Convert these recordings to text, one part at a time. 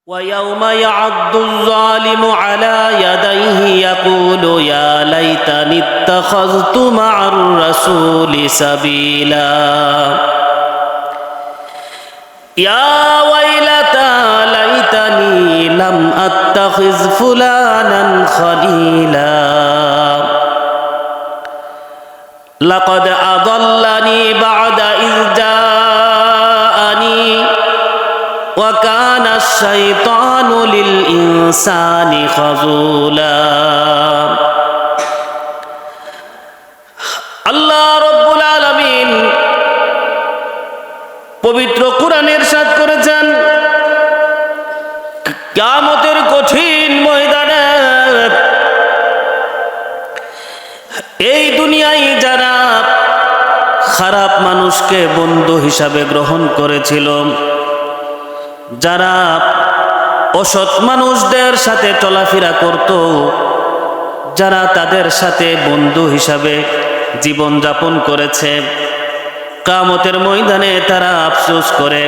ويوم يعض الظالم على يديه يقول يا ليتني اتخذت مع الرسول سبيلا يا ويلتى ليتني لم أتخذ فلانا خليلا لقد أضلني بعد إذ جاءني وكان الشيطان للإنسان خذولا আল্লাহ রব্বুল আলামিন পবিত্র কোরআনে ইরশাদ করেছেন কিয়ামতের কঠিন ময়দানে এই দুনিয়ায় যারা খারাপ মানুষকে বন্ধু হিসাবে গ্রহণ করেছিল, যারা অসৎ মানুষদের সাথে চলাফেরা করত, যারা তাদের সাথে বন্ধু হিসাবে জীবন যাপন করেছে, কিয়ামতের ময়দানে তারা আফসোস করে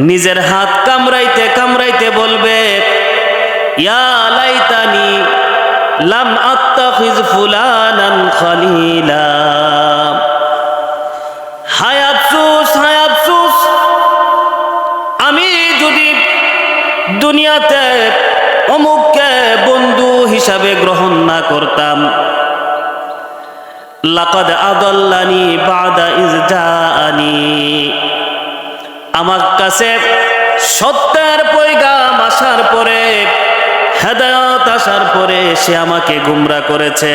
নিজের হাত কামড়াইতে কামড়াইতে বলবে ইয়া লাইতানি লাম আত্তাখিজ ফুলানান খলিলা, হায় আফসোস হায় আফসোস, আমি যদি দুনিয়াতে অমুককে বন্ধু হিসাবে গ্রহণ না করতাম। লাকাদ আদাল্লানি বাদা ইজ জাআনি, আমার কাছে সত্যের পয়গাম আসার পরে, হেদায়েত আসার পরে সে আমাকে গুমরা করেছে।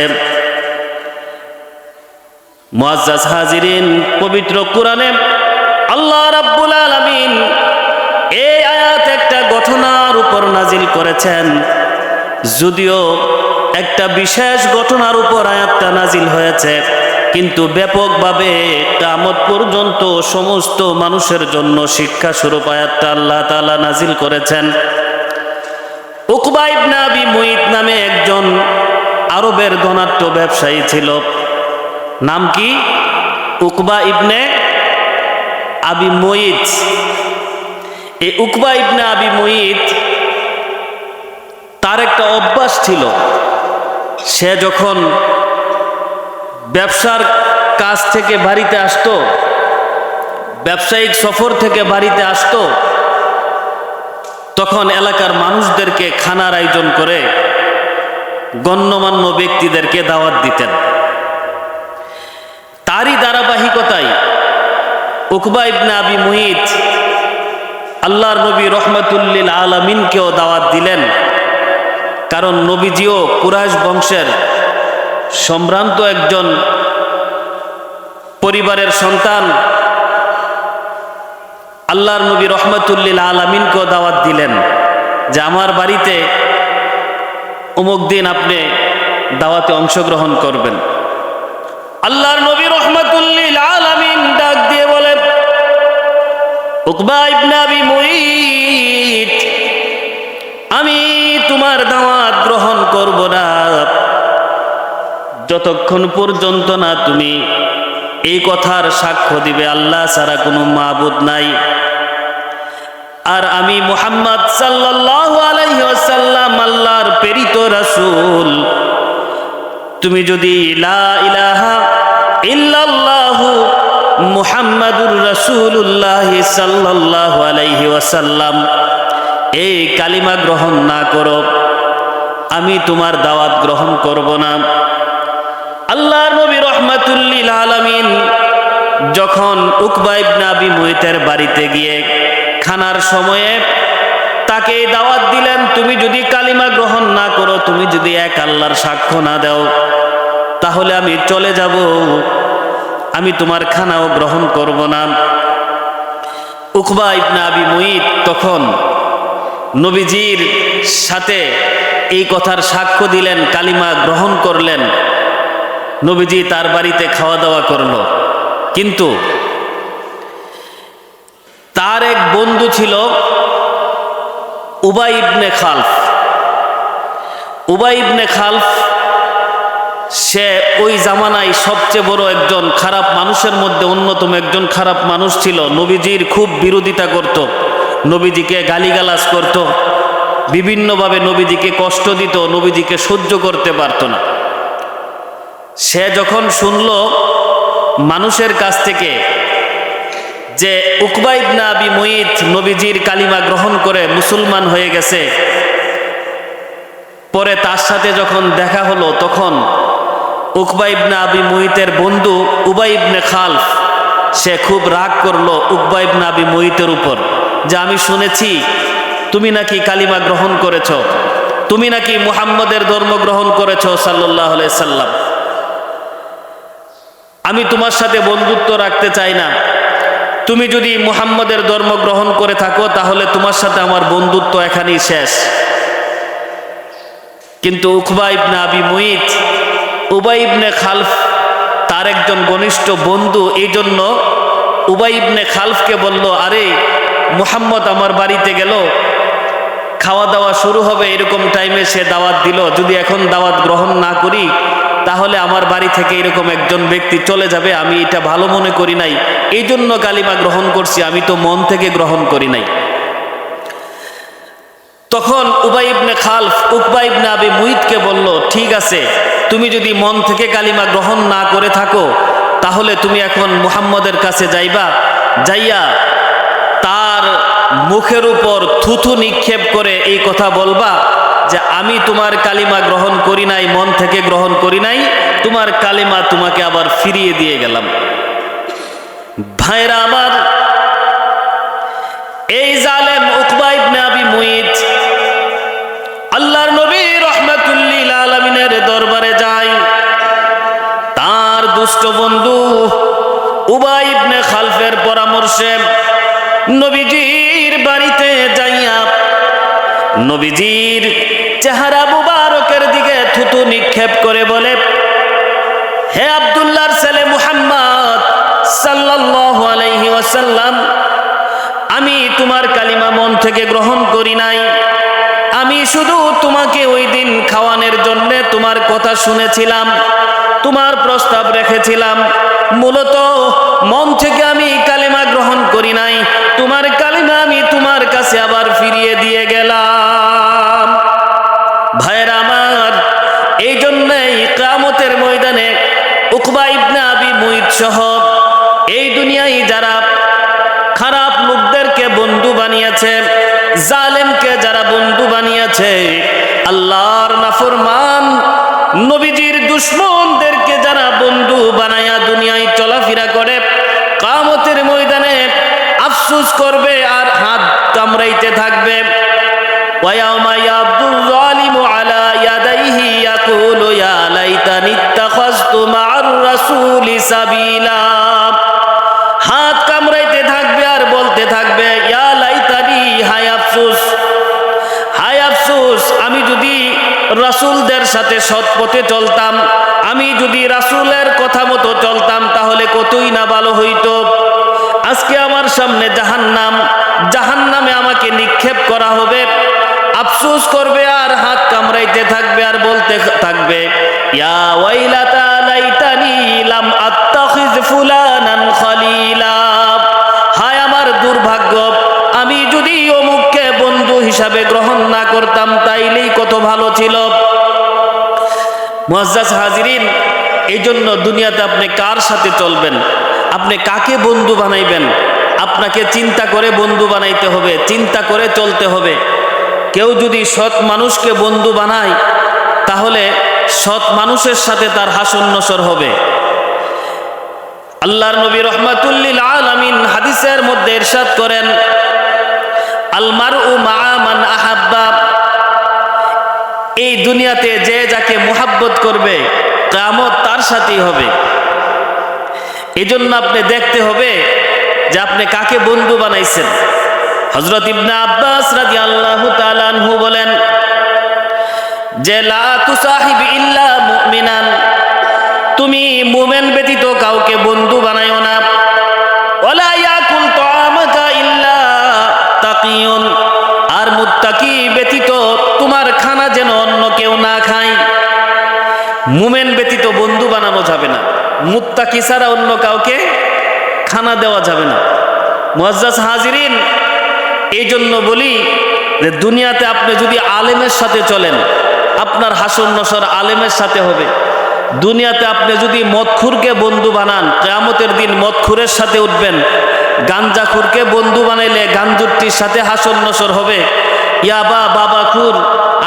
মুআজ্জাজ হাজিরিন, পবিত্র কোরআনে আল্লাহ রাব্বুল আলামিন এই আয়াত একটা ঘটনার উপর নাজিল করেছেন। যদিও একটা বিশেষ ঘটনার উপর আয়াতটা নাজিল হয়েছে, কিন্তু ব্যাপকভাবে কিয়ামত পর্যন্ত সমস্ত মানুষের জন্য শিক্ষা স্বরূপ আয়াতটা আল্লাহ তাআলা নাজিল করেছেন। উকবা ইবনে আবি মুইত নামে একজন আরবের ধনাঢ্য ব্যবসায়ী ছিল। নাম কি? উকবা ইবনে আবি মুইত। এই উকবা ইবনে আবি মুইত, তার একটা অভ্যাস ছিল, সে যখন ব্যবসার কাজ থেকে বাড়িতে আসতো, ব্যবসায়িক সফর থেকে বাড়িতে আসতো, তখন এলাকার মানুষদেরকে খানার আয়োজন করে গণ্যমান্য ব্যক্তিদেরকে দাওয়াত দিতেন। তারই ধারাবাহিকতায় উকবা ইবনে আবি মুইত আল্লাহর নবী রহমাতুল লিল আলামিনকেও দাওয়াত দিলেন। কারণ নবীজিও কুরাইশ বংশের সম্ভ্রান্ত একজন পরিবারের সন্তান। আল্লাহর নবী রহমাতুল লিল আলামিনকেও দাওয়াত দিলেন যে আমার বাড়িতে অমুক দিন আপনি দাওয়াতে অংশগ্রহণ করবেন। আল্লাহর নবী রহমাতুল লিল আলামিন ডাক দিয়ে বলেন, উকবা ইবনে আবি মুইত, আমি তোমার দাওয়াত গ্রহণ করব না যতক্ষণ পর্যন্ত না তুমি এই কথার সাক্ষ্য দিবে আল্লাহ ছাড়া কোনো মাবুদ নাই, আর আমি মুহাম্মদ সাল্লাল্লাহু আলাইহি ওয়াসাল্লাম আল্লাহর প্রেরিত রাসূল। তুমি যদি লা ইলাহা ইল্লাল্লাহু মুহাম্মাদুর রাসূলুল্লাহ সাল্লাল্লাহু আলাইহি ওয়াসাল্লাম এই কালিমা গ্রহণ না করো, আমি তোমার দাওয়াত গ্রহণ করব না। আল্লাহর নবী রহমাতুল লিল আলামিন যখন উকবা ইবনে আবি মুইতের বাড়িতে গিয়ে খানার সময়ে তাকে দাওয়াত দিলেন, তুমি যদি কালিমা গ্রহণ না করো, তুমি যদি এক আল্লাহর সাক্ষ্য না দাও, তাহলে আমি চলে যাব, আমি তোমার খানাও গ্রহণ করব না। উকবা ইবনে আবি মুইত তখন নবীজির সাথে এই কথার সাক্ষ্য দিলেন, কালিমা গ্রহণ করলেন। নবীজি তার বাড়িতে খাওয়া দাওয়া করল, কিন্তু তার এক বন্ধু ছিল উবাই ইবনে খালফ। উবাই ইবনে খালফ সে ওই জামানায় সবচেয়ে বড় একজন খারাপ মানুষের মধ্যে অন্যতম একজন খারাপ মানুষ ছিল, নবীজির খুব বিরোধিতা করত। নবীজিকে গালিগালাজ করত, বিভিন্নভাবে নবীজিকে কষ্ট দিত, নবীজিকে সহ্য করতে পারত না। সে যখন শুনল মানুষের কাছ থেকে যে উকবা ইবনে আবি মুইত নবীজির কালিমা গ্রহণ করে মুসলমান হয়ে গেছে, পরে তার সাথে যখন দেখা হলো তখন উকবা ইবনে আবি মুইতের বন্ধু উবাই ইবনে খালফ সে খুব রাগ করলো উকবা ইবনে আবি মুইতের উপর, যে আমি শুনেছি তুমি নাকি কালিমা গ্রহণ করেছ, তুমি নাকি মুহাম্মদের ধর্ম গ্রহণ করেছ সাল্লাল্লাহু আলাইহি সাল্লাম, আমি তোমার সাথে বন্ধুত্ব রাখতে চাই না, তুমি যদি মুহাম্মদের ধর্ম গ্রহণ করে থাকো তাহলে তোমার সাথে আমার বন্ধুত্ব এখানেই শেষ। কিন্তু উকবা ইবনে আবি মুইত উবাই ইবনে খালফ তার একজন ঘনিষ্ঠ বন্ধু, এই জন্য উবাই ইবনে খালফকে বলল, আরে মুহাম্মদ আমার বাড়িতে গেল, খাওয়া দাওয়া শুরু হবে এরকম টাইমে সে দাওয়াত দিল, যদি এখন দাওয়াত গ্রহণ না করি তাহলে আমার বাড়ি থেকে এরকম একজন ব্যক্তি চলে যাবে, আমি এটা ভালো মনে করি নাই, এই জন্য কালিমা গ্রহণ করছি, আমি তো মন থেকে গ্রহণ করি নাই। তখন উবাই ইবনে খালফ উকবা ইবনে আবি মুইতকে বলল, ঠিক আছে, তুমি যদি মন থেকে কালিমা গ্রহণ না করে থাকো তাহলে তুমি এখন মুহাম্মদের কাছে যাইবা, যাইয়া তার মুখের উপর থুথু নিক্ষেপ করে এই কথা বলবা যে আমি তোমার কালিমা গ্রহণ করি নাই, মন থেকে গ্রহণ করি নাই, তোমার কালিমা তোমাকে আবার ফিরিয়ে দিয়ে গেলাম। ভাইরা আমার, এই জালেম উকবা ইবনে আবি মুইত আল্লাহর নবী রাহমাতুল লিল আলামিনের দরবারে যায়, তার দুষ্ট বন্ধু উবাই ইবনে খালফের পরামর্শে নবীজির বাড়িতে যাইয়া নবীজির চেহারা মুবারকের দিকে থুতু নিক্ষেপ করে বলে, হে আব্দুল্লাহর ছেলে মুহাম্মদ সাল্লাল্লাহু আলাইহি ওয়াসাল্লাম, আমি তোমার কালিমা মন থেকে গ্রহণ করি নাই, আমি শুধু তোমাকে ওই দিন খাওয়ানোর জন্য তোমার কথা শুনেছিলাম, তোমার প্রস্তাব রেখেছিলাম, মূলত মন থেকে আমি কালিমা গ্রহণ করি নাই, তোমার কালিমা আমি তোমার কাছে আবার ফিরিয়ে দিয়ে গেলাম। ভাইরা আমার, এই জন্যই কিয়ামতের ময়দানে উকবা ইবনে আবি মুইত সহ এই দুনিয়ায় যারা খারাপ লোকদেরকে বন্ধু বানিয়েছে, জালেমকে যারা বন্ধু বানিয়েছে, আল্লাহর নাফরমান নবীজির দুশমনদেরকে যারা বন্ধু বানায়া দুনিয়ায় চলাফেরা করে, কিয়ামতের ময়দানে আফসোস করবে আর হাত কামড়াইতে থাকবে। ওয়ায়াউমা ইয়াবদুল যালিমু আলা ইয়াদাইহি ইয়াকুলু ইয়া লাইতানি ইত্তাখাযতু মা'আর রাসূলি সাবিলা, হাত কামড়াইতে থাকবে আর বলতে থাকবে, ইয়া লাইতানি, হায় আফসোস, হায় আফসোস, আমি যদি রাসূলদের সাথে সৎ পথে চলতাম, আমি যদি রাসূলের কথা মতো চলতাম তাহলে কতই না ভালো হইতো। আজকে আমার সামনে জাহান্নাম, জাহান্নামে আমাকে নিক্ষেপ করা হবে, আফসোস করবে আর হাত কামড়াইতে থাকবে আর বলতে থাকবে, ইয়া ওয়াইলাতা লাইতানি লাম আত্তাখিজ ফুলানান খলিলা, হায় আমার দুর্ভাগ্য, আমি যদি অমুককে বন্ধু হিসাবে গ্রহণ না করতাম তাইলেই কত ভালো ছিল। মুআজ্জাজ হাজিরিন, এই জন্য দুনিয়াতে আপনি কার সাথে চলবেন, আপনি কাকে বন্ধু বানাইবেন, আপনাকে চিন্তা করে বন্ধু বানাইতে হবে, চিন্তা করে চলতে হবে। কেউ যদি সৎ মানুষকে বন্ধু বানায় তাহলে সৎ মানুষের সাথে তার হাসন নসর হবে। আল্লাহর নবী রাহমাতুল লিল আলামিন হাদিসের মধ্যে ইরশাদ করেন, আল মারউ মা'a মান আহাব্বা, এই দুনিয়াতে যে যাকে মুহাব্বত করবে কিয়ামত তার সাথেই হবে। এজন্য আপনি দেখতে হবে যে আপনি কাকে বন্ধু বানাইছেন। হযরত ইবনে আব্বাস রাদিয়াল্লাহু তাআলা আনহু বলেন যে লা তুসাহিব ইল্লা মুমিনান, তুমি মুমিন ব্যতীত কাউকে বন্ধু বানাইও না। ওয়ালা ইয়াকুল তাআমাকা ইল্লা তাকিয়ুন, আর মুত্তাকি ব্যতীত তোমার খানা যেন অন্য কেউ না খায়। মুমিন ব্যতীত বন্ধু বানানো যাবে না, মুত্তাকি ছাড়া অন্য কাউকে খানা দেওয়া যাবে না। মুআজ্জাজ হাজিরিন, এই জন্য বলি যে দুনিয়াতে আপনি যদি আলেমের সাথে চলেন, আপনার হাসর নসর আলেমের সাথে হবে। দুনিয়াতে আপনি যদি মদখুরকে বন্ধু বানান, কিয়ামতের দিন মদখুরের সাথে উঠবেন। গাঞ্জাখুরকে বন্ধু বানাইলে গাঞ্জুরটির সাথে হাসর নসর হবে। ইয়াবা, বাবাখুর,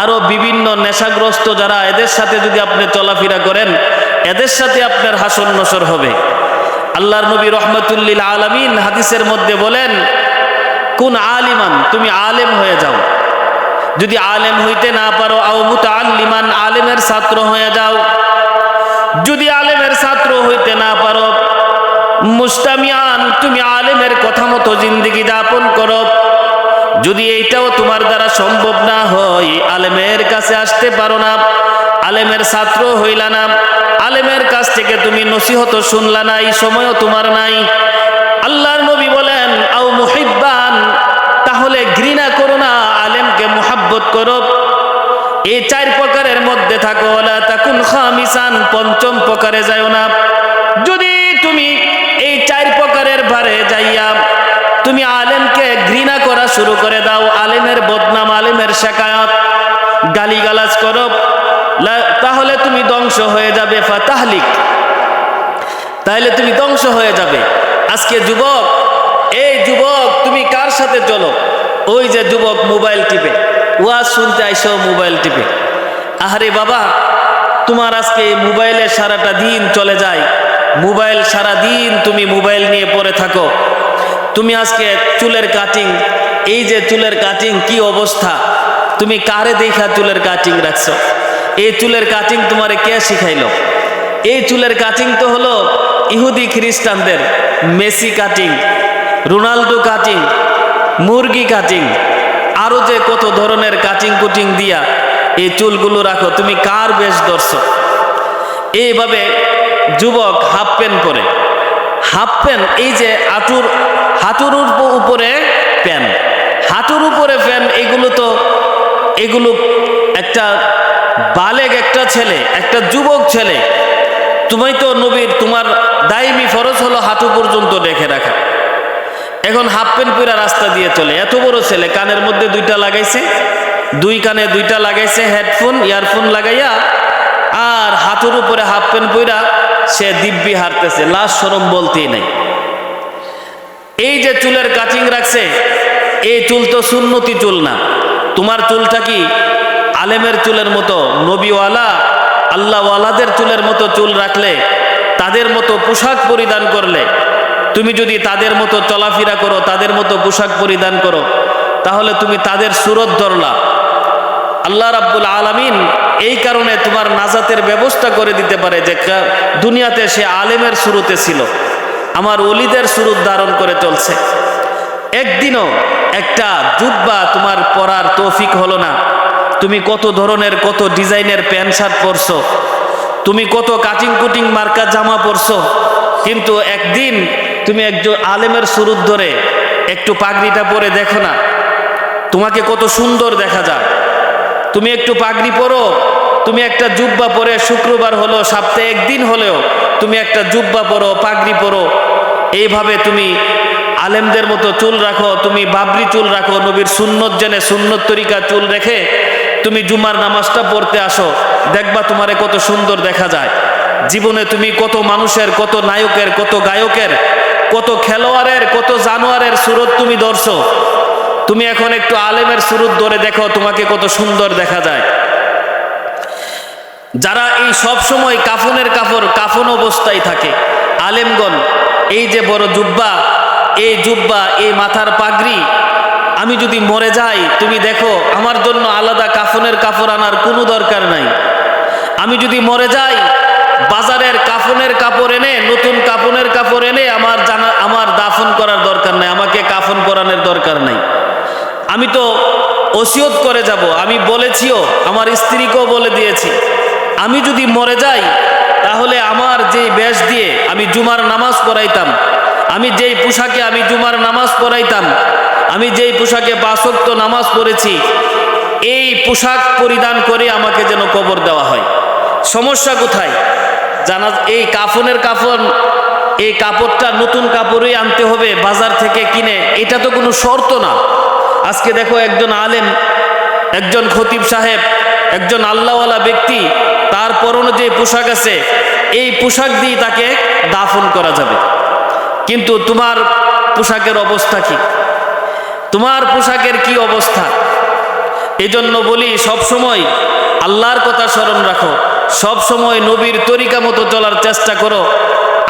আরো বিভিন্ন নেশাগ্রস্ত যারা, এদের সাথে যদি আপনি চলাফেরা করেন, এদের সাথে আপনার হাসর নসর হবে। আল্লাহর নবী রহমাতুল্লিল আলামিন হাদিসের মধ্যে বলেন, কুন আলিমান, তুমি আলেম হয়ে যাও। যদি আলেম হইতে না পারো, আও মুতাআল্লিমান, আলেমের ছাত্র হয়ে যাও। যদি আলেমের ছাত্র হইতে না পারো, মুস্তামিয়ান, তুমি আলেমের কথা মতো জিন্দেগি যাপন করো। যদি এইটাও তোমার দ্বারা সম্ভব না হয়, আলেমের কাছে আসতে পারো না, আলেমের ছাত্র হইলা না, আলেমের কাছ থেকে তুমি নসিহত শুনলা না, এই সময়ও তোমার নাই। আল্লাহর নবী বলেন, আও মুহিব্বান, তাহলে ঘৃণা করো না, আলেমকে মুহাব্বত করো। এই 4 প্রকারের মধ্যে থাকো। ওয়ালা তাকুন খামিসান, পঞ্চম প্রকারে যাও না। যদি তুমি এই 4 প্রকারের বারে যাইয়া তুমি আলেমকে ঘৃণা করা শুরু করে দাও, আলেমের বদনাম, আলেমের শিকায়ত, গালিগালাজ করো, তাহলে তুমি ধ্বংস হয়ে যাবে। ফাতাহলিক, তাহলে তুমি ধ্বংস হয়ে যাবে। আজকে যুবক, এই যুবক, তুমি কার সাথে চলো? ওই যে যুবক মোবাইল টিপে, ওয়াজ শুনতে আইসো মোবাইল টিপে। আরে বাবা, তোমার আজকে মোবাইলে সারাটা দিন চলে যায়, মোবাইল সারা দিন তুমি মোবাইল নিয়ে পড়ে থাকো। তুমি আজকে চুলের কাটিং, এই যে চুলের কাটিং কি অবস্থা, তুমি কারে দেখা চুলের কাটিং রাখছো? এই চুলের কাটিং তোমারে কে শিখাইলো? এই চুলের কাটিং তো হলো ইহুদি খ্রিস্টানদের। মেসি কাটিং, রোনাল্ডো কাটিং, মুরগি কাটিং, আরো যে কত ধরনের কাটিং কুটিং দিয়া এই চুলগুলো রাখো। তুমি কার বেশ ধরছো? এইভাবে যুবক হাফ প্যান্ট পরে, হাফ প্যান্ট, এই যে হাঁটুর উপরে প্যান্ট, হাঁটুর উপরে প্যান্ট, এগুলো একটা বালেগ একটা ছেলে, একটা যুবক ছেলে, তুমি তো নবীর, তোমার দাইমি ফরজ হলো হাঁটু পর্যন্ত রেখে রাখা। এখন হাফ প্যান্ট পরে রাস্তা দিয়ে চলে। এত বড় ছেলে, কানের মধ্যে 2টা লাগাইছে, 2 কানে 2টা লাগাইছে হেডফোন, ইয়ারফোন লাগাইয়া, আর হাঁটুর উপরে হাফ প্যান্ট পরা সে দিব্যি হারতেছে, লাশ শরম বলতেই নাই। এই যে চুলের কাটিং রাখছে, এই চুল তো সুন্নতি চুল না। তোমার চুলটা কি আলেমের চুলের মতো, নবীওয়ালা আল্লাহওয়ালাদের চুলের মতো চুল রাখলে, তাদের মতো পোশাক পরিধান করলে, তুমি যদি তাদের মতো চলাফেরা করো, তাদের মতো পোশাক পরিধান করো, তাহলে তুমি তাদের সুরত ধরলা। আল্লাহ রাব্বুল আলামিন এই কারণে তোমার নাজাতের ব্যবস্থা করে দিতে পারে যে দুনিয়াতে সে আলেমের সুরতে ছিল, আমার ওলিদের সুরত ধারণ করে চলছে। একদিনও একটা জুব্বা তোমার পরার তৌফিক হলো না। তুমি কত ধরনের, কত ডিজাইনের প্যান্ট শার্ট পরছো, তুমি কত কাটিং কুটিং মার্কা জামা পরছো, কিন্তু একদিন তুমি একজন আলেমের সুরত ধরে একটু পাগড়িটা পরে দেখো না, তোমাকে কত সুন্দর দেখা যায়। তুমি একটু পাগড়ি পরো, তুমি একটা জুব্বা পরে, শুক্রবার হলো, সপ্তাহে একদিন হলেও তুমি একটা জুব্বা পরো, পাগড়ি পরো, এইভাবে তুমি আলেমদের মতো চুল রাখো, তুমি বাবরি চুল রাখো, নবীর সুন্নত জেনে সুন্নত তরিকা চুল রেখে তুমি জুমার নামাজটা পড়তে আসো, দেখবা তোমারে কত সুন্দর দেখা যায়। জীবনে তুমি কত মানুষের, কত নায়কের, কত গায়কের, কত খেলোয়াড়ের, কত জানোয়ারের সুরত তুমি ধরছো, তুমি এখন একটু আলেমের সুরত ধরে দেখো, তোমাকে কত সুন্দর দেখা যায়। যারা এই সব সময় কাফনের কাফন অবস্থায় থাকে, আলেমগণ, এই যে বড় জুব্বা, এই জুব্বা, এই মাথার পাগড়ি, আমি যদি মরে যাই, তুমি দেখো আমার জন্য আলাদা কাফনের কাপড় আনার কোনো দরকার নাই। আমি যদি মরে যাই, বাজারের কাফনের কাপড় এনে, নতুন কাফনের কাপড় এনে আমার দাফন করার দরকার নাই, আমাকে কাফন পরানোর দরকার নাই। আমি তো ওসিয়ত করে যাব, আমি বলেছিও, আমার স্ত্রীকেও বলে দিয়েছি, আমি যদি মরে যাই তাহলে আমার যেই বেশ দিয়ে আমি জুমার নামাজ পড়াইতাম, আমি যেই পোশাকে আমি জুমার নামাজ পড়াইতাম, আমি যেই পোশাকে 5 ওয়াক্ত নামাজ পড়েছি, এই পোশাক পরিধান করে আমাকে যেন কবর দেওয়া হয়। সমস্যা কোথায়? জানা, এই কাফনের কাফন, এই কাপড়টা নতুন কাপড়ই আনতে হবে বাজার থেকে কিনে, এটা তো কোনো শর্ত না। আজকে দেখো একজন আলেম, একজন খতিব সাহেব, একজন আল্লাহওয়ালা ব্যক্তি, তার পরনে যে পোশাক আছে এই পোশাক দিয়ে তাকে দাফন করা যাবে। কিন্তু তোমার পোশাকের অবস্থা কি? তোমার পোশাকের কি অবস্থা? এজন্য বলি সব সময় আল্লাহর কথা স্মরণ রাখো, সব সময় নবীর তরিকা মতো চলার চেষ্টা করো।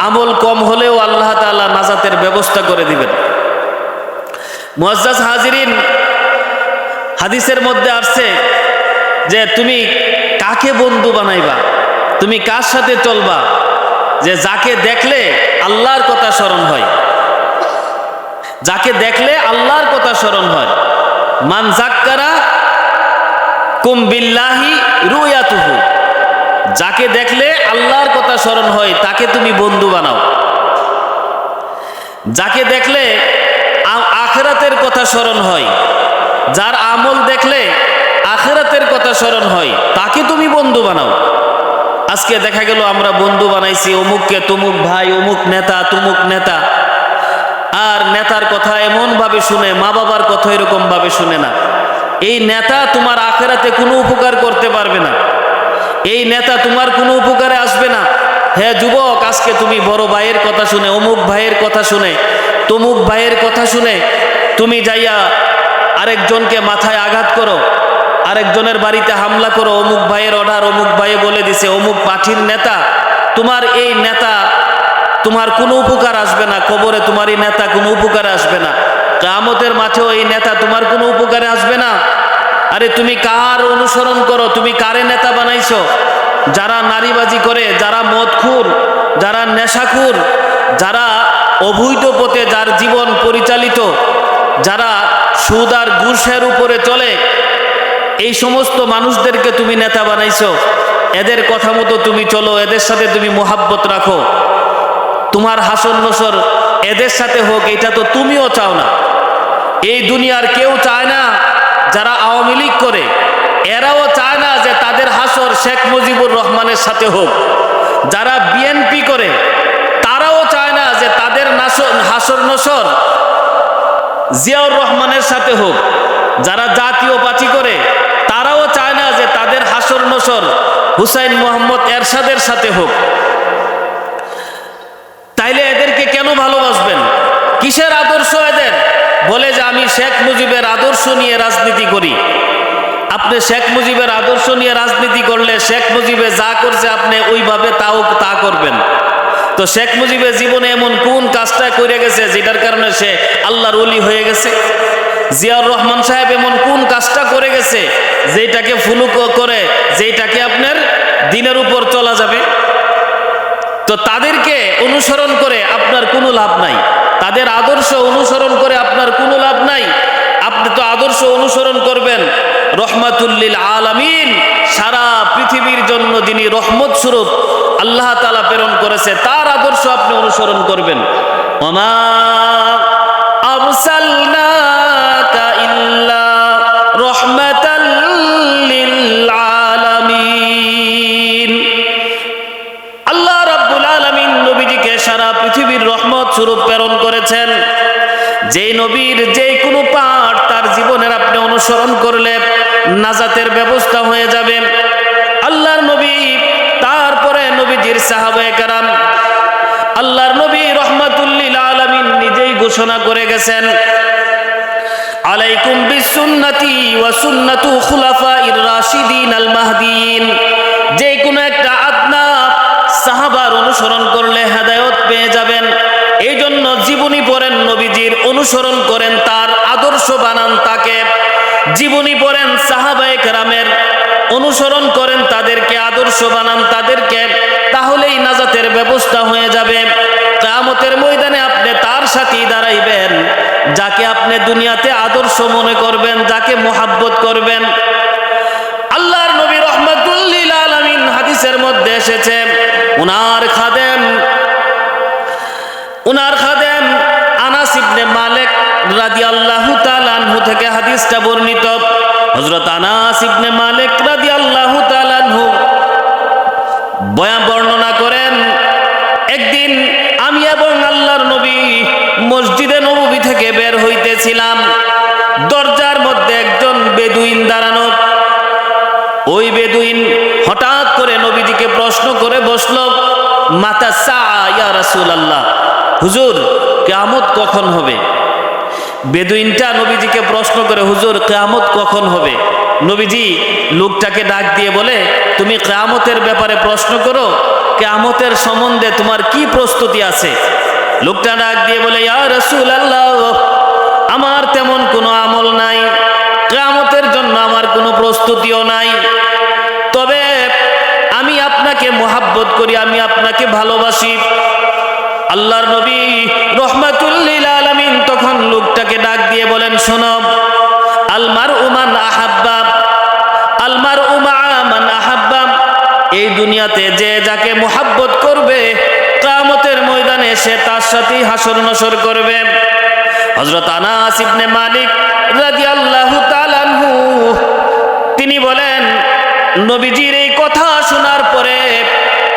আমল কম হলেও আল্লাহ তাআলা নাজাতের ব্যবস্থা করে দিবেন। মুআজ্জাজ হাজিরিন, হাদিসের মধ্যে আসছে যে তুমি কাকে বন্ধু বানাইবা, তুমি কার সাথে চলবা, যে যাকে দেখলে আল্লাহর কথা স্মরণ হয়, যাকে দেখলে আল্লাহর কথা স্মরণ হয়। মান যাক্কারা কুম বিল্লাহি রুয়াতুহু, যাকে দেখলে আল্লাহর কথা স্মরণ হয় তাকে তুমি বন্ধু বানাও। যাকে দেখলে আখিরাতের কথা স্মরণ হয়, যার আমল দেখলে আখিরাতের কথা স্মরণ হয় তাকে তুমি বন্ধু বানাও। আজকে দেখা গেল আমরা বন্ধু বানাইছি অমুককে, তমুক ভাই, অমুক নেতা, তমুক নেতা। আর নেতার কথা এমন ভাবে শুনে, মা বাবার কথা এরকম ভাবে শুনে না। এই নেতা তোমার আখিরাতে কোনো উপকার করতে পারবে না, এই নেতা তোমার কোনো উপকারে আসবে না। হ্যাঁ যুবক, আজকে তুমি বড় ভাইয়ের কথা শুনে, অমুক ভাইয়ের কথা শুনে, তমুক ভাইয়ের কথা শুনে তুমি যাইয়া আরেকজনকে মাথায় আঘাত করো, আরেকজনের বাড়িতে হামলা করো। অমুক ভাইয়ের অর্ডার, অমুক ভাইয়ে বলে দিছে, অমুক পার্টির নেতা। তোমার এই নেতা তোমার কোনো উপকার আসবে না, কবরে তোমার এই নেতা কোনো উপকারে আসবে না, কিয়ামতের মাঠেও এই নেতা তোমার কোনো উপকারে আসবে না। আরে তুমি কার অনুসরণ করো? তুমি কারে নেতা বানাইছো? যারা নারীবাজি করে, যারা মদখুর, যারা নেশাখুর, যারা অবৈধ পথে যার জীবন পরিচালিত, যারা সুদ আর ঘুষের উপরে চলে, এই সমস্ত মানুষদেরকে তুমি নেতা বানাইছো। এদের কথা মতো তুমি চলো, এদের সাথে তুমি মোহাব্বত রাখো, তোমার হাসর নসর এদের সাথে হোক, এটা তো তুমিও চাও না। এই দুনিয়ার কেউ চায় না যারা আওয়ামী লীগ করে, এরাও চায় না যে তাদের হাসর শেখ মুজিবুর রহমানের সাথে হোক। যারা বিএনপি করে তারাও চায় না যে তাদের হাসর নসর জিয়াউর রহমানের সাথে হোক। যারা জাতীয় পার্টি করে তারাও চায় না যে তাদের হাসর নসর হুসাইন মোহাম্মদ এরশাদের সাথে হোক। তাইলে এদেরকে কেন ভালোবাসবেন? কিসের আদর্শ এদের? বলে যে আমি শেখ মুজিবের আদর্শ নিয়ে রাজনীতি করি। আপনি শেখ মুজিবের আদর্শ নিয়ে রাজনীতি করলে শেখ মুজিবে যা করছে আপনি ওইভাবে তা করবেন। তো শেখ মুজিবের জীবনে এমন কোন কাজটা করে গেছে যেটার কারণে সে আল্লাহর ওলি হয়ে গেছে? জিয়াউর রহমান সাহেব এমন কোন কাজটা করে গেছে যেটাকে ফলো করে, যেটাকে আপনার দিনের উপর চলা যাবে? তো তাদেরকে অনুসরণ করে আপনার কোনো লাভ নাই, তাদের আদর্শ অনুসরণ করে আপনার কোনো লাভ নাই। আপনি তো আদর্শ অনুসরণ করবেন রহমাতুল্লিল আলামিন, সারা পৃথিবীর জন্য যিনি রহমত স্বরূপ আল্লাহ তাআলা প্রেরণ করেছে, তার আদর্শ আপনি অনুসরণ করবেন। ওমা আরসালনাকা ইল্লা রাহমাতাল লিল আলামিন। আল্লাহ রাব্বুল আলামিন নবীজিকে সারা পৃথিবীর রহমত স্বরূপ প্রেরণ করেছেন। যেই নবীর যে কোনো পাঠ তার জীবনের আপনি অনুসরণ করলে নাজাতের ব্যবস্থা হয়ে যাবে। আল্লাহর নবী, তারপরে নবীজির সাহাবায়ে কেরাম, আল্লাহর নবী রহমাতুল্লিল আলামিন নিজেই ঘোষণা করে গেছেন, আলাইকুম বিসুন্নতি ওয়া সুন্নাতু খুলাফাইর রাশিদিন আল মাহদিয়িন। যে কোনো একটা আদনা সাহাবার অনুসরণ করলে হেদায়েত পেয়ে যাবেন। এই জন্য জীবনী পড়েন নবীজির, অনুসরণ করেন তার আদর্শ বানান তাকে। জীবনী পড়েন সাহাবায়ে কেরামের, অনুসরণ করেন তাদেরকে, আদর্শ বানান তাদেরকে, তাহলেই নাজাতের ব্যবস্থা হয়ে যাবে। কিয়ামতের ময়দানে আপনি তার সাথেই দাঁড়াইবেন যাকে আপনি দুনিয়াতে আদর্শ মনে করবেন, যাকে মোহাব্বত করবেন। আল্লাহর নবী রহমাতুল্লিল আলামিন হাদিসের মধ্যে এসেছে, উনার খাদেম আনাস ইবনে মালিক রাদিয়াল্লাহু তাআলা আনহু থেকে হাদিসটা বর্ণিত। হযরত আনাস ইবনে মালিক রাদিয়াল্লাহু তাআলা আনহু বর্ণনা করেন, একদিন আমি এবং আল্লাহর নবী মসজিদে নববী থেকে বের হইতেছিলাম। দরজার বেদুইন দাঁড়ানো। ওই বেদুইন হঠাৎ করে নবীজিকে প্রশ্ন করে বসল, মাতা সা ইয়া রাসূলুল্লাহ, হুজুর কিয়ামত কখন হবে? বেদুইনটা নবীজিকে প্রশ্ন করে, হুজুর কিয়ামত কখন হবে? নবীজি লোকটাকে ডাক দিয়ে বলে, তুমি কিয়ামতের ব্যাপারে প্রশ্ন করো, কিয়ামতের সম্বন্ধে তোমার কি প্রস্তুতি আছে? লোকটা ডাক দিয়ে বলে, ইয়া রাসূলুল্লাহ, আমার তেমন কোনো আমল নাই, কিয়ামতের জন্য আমার কোনো প্রস্তুতিও নাই, তবে আমি আপনাকে মোহাব্বত করি, আমি আপনাকে ভালোবাসি। আল্লাহর নবী রাহমাতুল লিল আলামিন তখন লোকটাকে ডাক দিয়ে বলেন, শোনো, আল মারউ মান আহাব্বা, আল মারউ মা'a মান আহাব্বা, এই দুনিয়াতে যে যাকে মোহাব্বত করবে কিয়ামতের ময়দানে সে তার সাথেই হাসর নসর করবে। হযরত আনাস ইবনে মালিক রাদিয়াল্লাহু তাআলা আনহু তিনি বলেন, নবীজির এই কথা শোনার পরে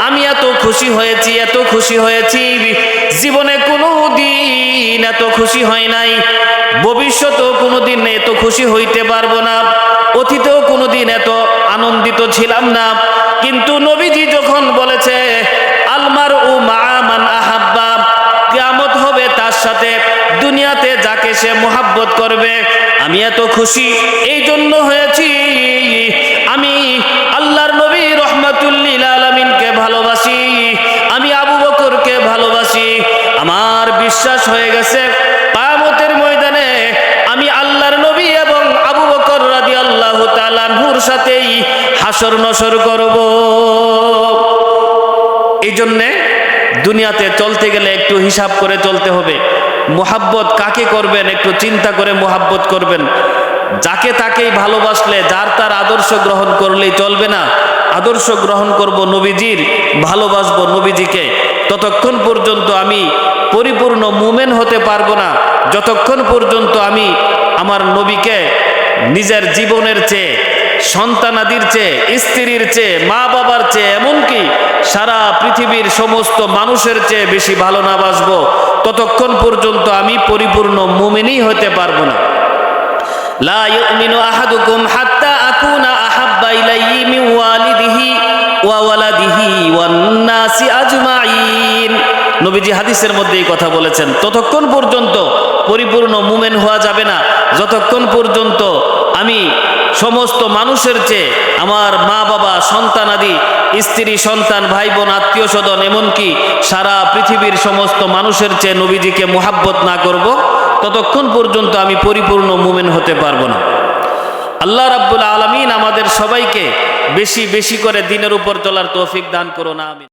আমি এত খুশি হয়েছি, এত খুশি হয়েছি, জীবনে কোনো দিন এত খুশি হয় নাই, ভবিষ্যতেও কোনো দিন এত খুশি হইতে পারবো না, অতীতেও কোনো দিন এত আনন্দিত ছিলাম না। কিন্তু নবীজি যখন বলেছে আল মারউ মা'a মান আহাব্বা, কিয়ামত হবে তার সাথে, দুনিয়াতে যাকে সে মোহাব্বত করবে, আমি এত খুশি এই জন্য হয়েছি, আমি আল্লাহর নবী রাহমাতুল লিল আলামিনকে ভালোবাসি, আমি আবু বকরকে ভালোবাসি, আমার বিশ্বাস হয়ে গেছে কিয়ামতের ময়দানে আমি আল্লাহর নবী এবং আবু বকর রাদিয়াল্লাহু তাআলা আনহুর সাথেই হাসর নসর করব। এই জন্যে দুনিয়াতে চলতে গেলে একটু হিসাব করে চলতে হবে। মোহাব্বত কাকে করবেন একটু চিন্তা করে মোহাব্বত করবেন। যাকে তাকেই ভালোবাসলে, যার তার আদর্শ গ্রহণ করলেই চলবে না। আদর্শ গ্রহণ করব নবীজির, ভালোবাসবো নবীজিকে। ততক্ষণ পর্যন্ত আমি পরিপূর্ণ মুমিন হতে পারবো না, যতক্ষণ পর্যন্ত আমি আমার নবীকে নিজের জীবনের চেয়ে, সন্তানাদির চেয়ে, স্ত্রীর চেয়ে, মা বাবার চেয়ে, এমনকি সারা পৃথিবীর সমস্ত মানুষের চেয়ে বেশি ভালো না বাসবো, ততক্ষণ পর্যন্ত আমি পরিপূর্ণ মুমিনই হতে পারবো না। লা ইউমিনু আহাদুকুম হাত্তা আকুনা আহাব্বা ইলাইহি মিন ওয়ালিদিহি ওয়া ওয়ালাদিহি ওয়ান নাসি আজমাইন। নবীজি হাদিসের মধ্যে এই কথা বলেছেন, ততক্ষণ পর্যন্ত পরিপূর্ণ মুমিন হওয়া যাবে না যতক্ষণ পর্যন্ত আমি সমস্ত মানুষের চেয়ে, আমার মা বাবা, সন্তানাদি, স্ত্রী সন্তান, ভাই বোন, আত্মীয় স্বজন, এমনকি সারা পৃথিবীর সমস্ত মানুষের চেয়ে নবীজিকে মোহাব্বত না করব, ততক্ষণ পর্যন্ত আমি পরিপূর্ণ মুমিন হতে পারবো না। আল্লাহ রাব্বুল আলামিন আমাদের সবাইকে বেশি বেশি করে দ্বীনের উপর চলার তৌফিক দান করুন, আমিন।